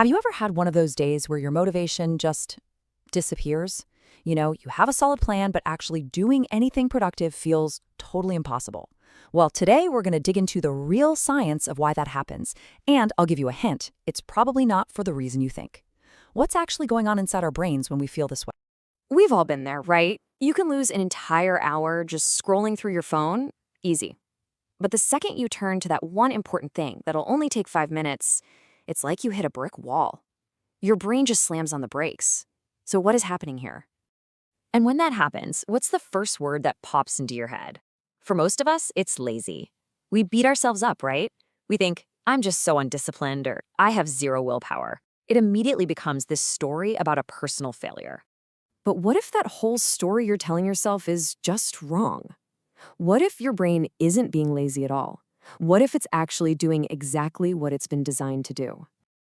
Have you ever had one of those days where your motivation just disappears? You have a solid plan, but actually doing anything productive feels totally impossible. Well, today we're going to dig into the real science of why that happens. And I'll give you a hint, it's probably not for the reason you think. What's actually going on inside our brains when we feel this way? We've all been there, right? You can lose an entire hour just scrolling through your phone. Easy. But the second you turn to that one important thing that'll only take 5 minutes, it's like you hit a brick wall. Your brain just slams on the brakes. So what is happening here? And when that happens, what's the first word that pops into your head? For most of us, it's lazy. We beat ourselves up, right? We think, I'm just so undisciplined, or I have zero willpower. It immediately becomes this story about a personal failure. But what if that whole story you're telling yourself is just wrong? What if your brain isn't being lazy at all? What if it's actually doing exactly what it's been designed to do?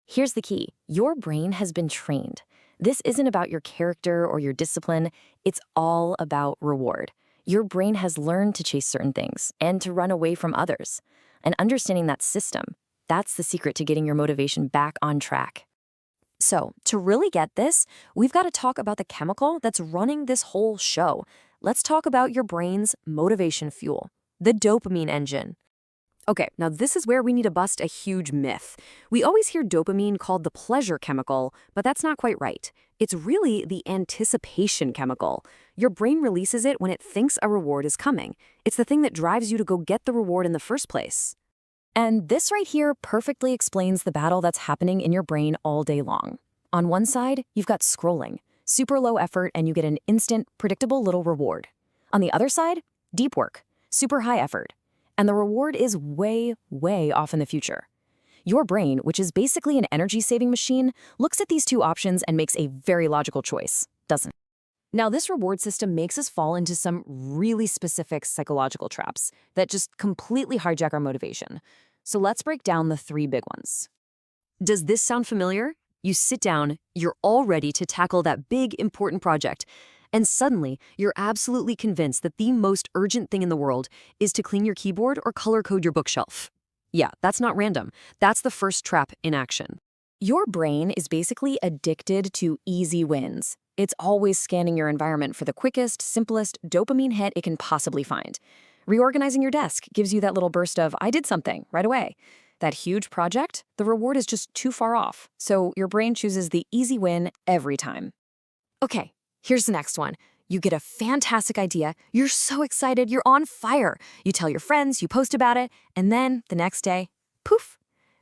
Here's the key. Your brain has been trained. This isn't about your character or your discipline. It's all about reward. Your brain has learned to chase certain things and to run away from others. And understanding that system, that's the secret to getting your motivation back on track. So, to really get this, we've got to talk about the chemical that's running this whole show. Let's talk about your brain's motivation fuel, the dopamine engine. Okay, now this is where we need to bust a huge myth. We always hear dopamine called the pleasure chemical, but that's not quite right. It's really the anticipation chemical. Your brain releases it when it thinks a reward is coming. It's the thing that drives you to go get the reward in the first place. And this right here perfectly explains the battle that's happening in your brain all day long. On one side, you've got scrolling, super low effort, and you get an instant, predictable little reward. On the other side, deep work, super high effort. And the reward is way, way off in the future. Your brain, which is basically an energy-saving machine, looks at these two options and makes a very logical choice, doesn't it? Now, this reward system makes us fall into some really specific psychological traps that just completely hijack our motivation. So let's break down the three big ones. Does this sound familiar? You sit down, you're all ready to tackle that big, important project, and suddenly, you're absolutely convinced that the most urgent thing in the world is to clean your keyboard or color code your bookshelf. Yeah, that's not random. That's the first trap in action. Your brain is basically addicted to easy wins. It's always scanning your environment for the quickest, simplest dopamine hit it can possibly find. Reorganizing your desk gives you that little burst of, I did something, right away. That huge project, the reward is just too far off, so your brain chooses the easy win every time. Okay. Here's the next one. You get a fantastic idea. You're so excited. You're on fire. You tell your friends, you post about it, and then the next day, poof,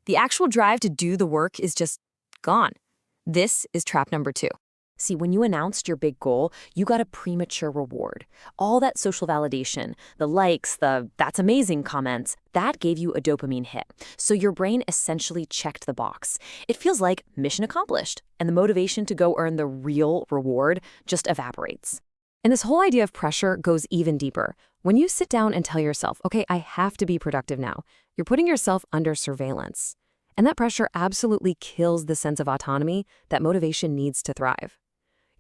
the actual drive to do the work is just gone. This is trap number 2. See, when you announced your big goal, you got a premature reward. All that social validation, the likes, the "that's amazing" comments, that gave you a dopamine hit. So your brain essentially checked the box. It feels like mission accomplished, and the motivation to go earn the real reward just evaporates. And this whole idea of pressure goes even deeper. When you sit down and tell yourself, okay, I have to be productive now, you're putting yourself under surveillance. And that pressure absolutely kills the sense of autonomy that motivation needs to thrive.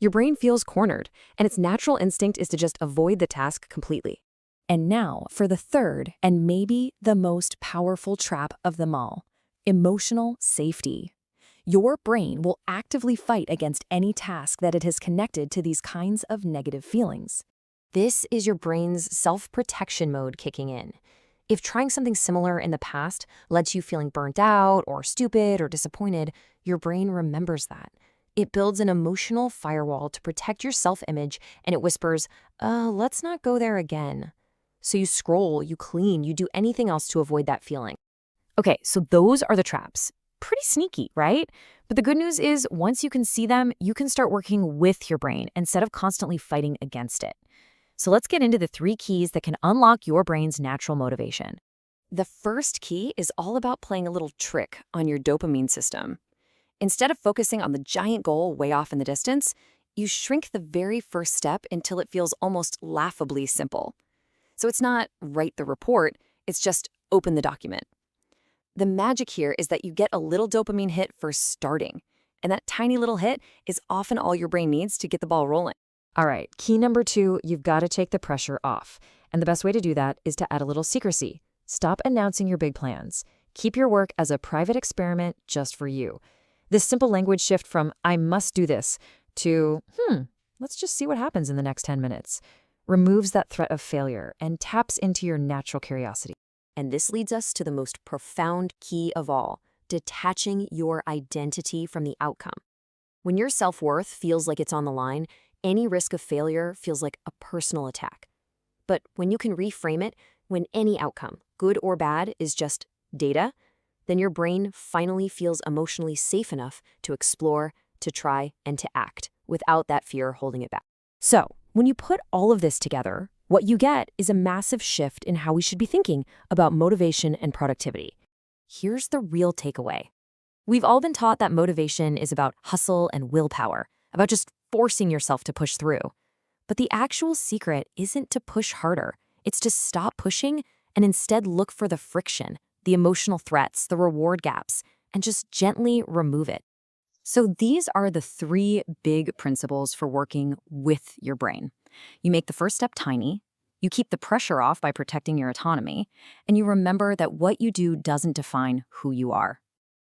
Your brain feels cornered, and its natural instinct is to just avoid the task completely. And now for the third and maybe the most powerful trap of them all, emotional safety. Your brain will actively fight against any task that it has connected to these kinds of negative feelings. This is your brain's self-protection mode kicking in. If trying something similar in the past led to you feeling burnt out or stupid or disappointed, your brain remembers that. It builds an emotional firewall to protect your self-image, and it whispers, let's not go there again. So you scroll, you clean, you do anything else to avoid that feeling. Okay, so those are the traps. Pretty sneaky, right? But the good news is, once you can see them, you can start working with your brain instead of constantly fighting against it. So let's get into the 3 keys that can unlock your brain's natural motivation. The first key is all about playing a little trick on your dopamine system. Instead of focusing on the giant goal way off in the distance, you shrink the very first step until it feels almost laughably simple. So it's not write the report, it's just open the document. The magic here is that you get a little dopamine hit for starting, and that tiny little hit is often all your brain needs to get the ball rolling. All right, key number 2, you've got to take the pressure off. And the best way to do that is to add a little secrecy. Stop announcing your big plans. Keep your work as a private experiment just for you. This simple language shift from I must do this to, let's just see what happens in the next 10 minutes, removes that threat of failure and taps into your natural curiosity. And this leads us to the most profound key of all, detaching your identity from the outcome. When your self-worth feels like it's on the line, any risk of failure feels like a personal attack. But when you can reframe it, when any outcome, good or bad, is just data, then your brain finally feels emotionally safe enough to explore, to try, and to act without that fear holding it back. So, when you put all of this together, what you get is a massive shift in how we should be thinking about motivation and productivity. Here's the real takeaway. We've all been taught that motivation is about hustle and willpower, about just forcing yourself to push through. But the actual secret isn't to push harder. It's to stop pushing and instead look for the friction, the emotional threats, the reward gaps, and just gently remove it. So these are the 3 big principles for working with your brain. You make the first step tiny, you keep the pressure off by protecting your autonomy, and you remember that what you do doesn't define who you are.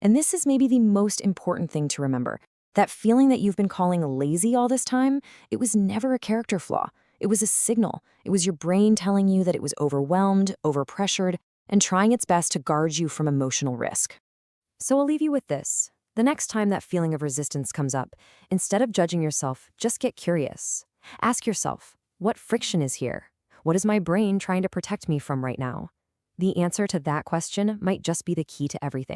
And this is maybe the most important thing to remember. That feeling that you've been calling lazy all this time, it was never a character flaw. It was a signal. It was your brain telling you that it was overwhelmed, overpressured, and trying its best to guard you from emotional risk. So I'll leave you with this. The next time that feeling of resistance comes up, instead of judging yourself, just get curious. Ask yourself, what friction is here? What is my brain trying to protect me from right now? The answer to that question might just be the key to everything.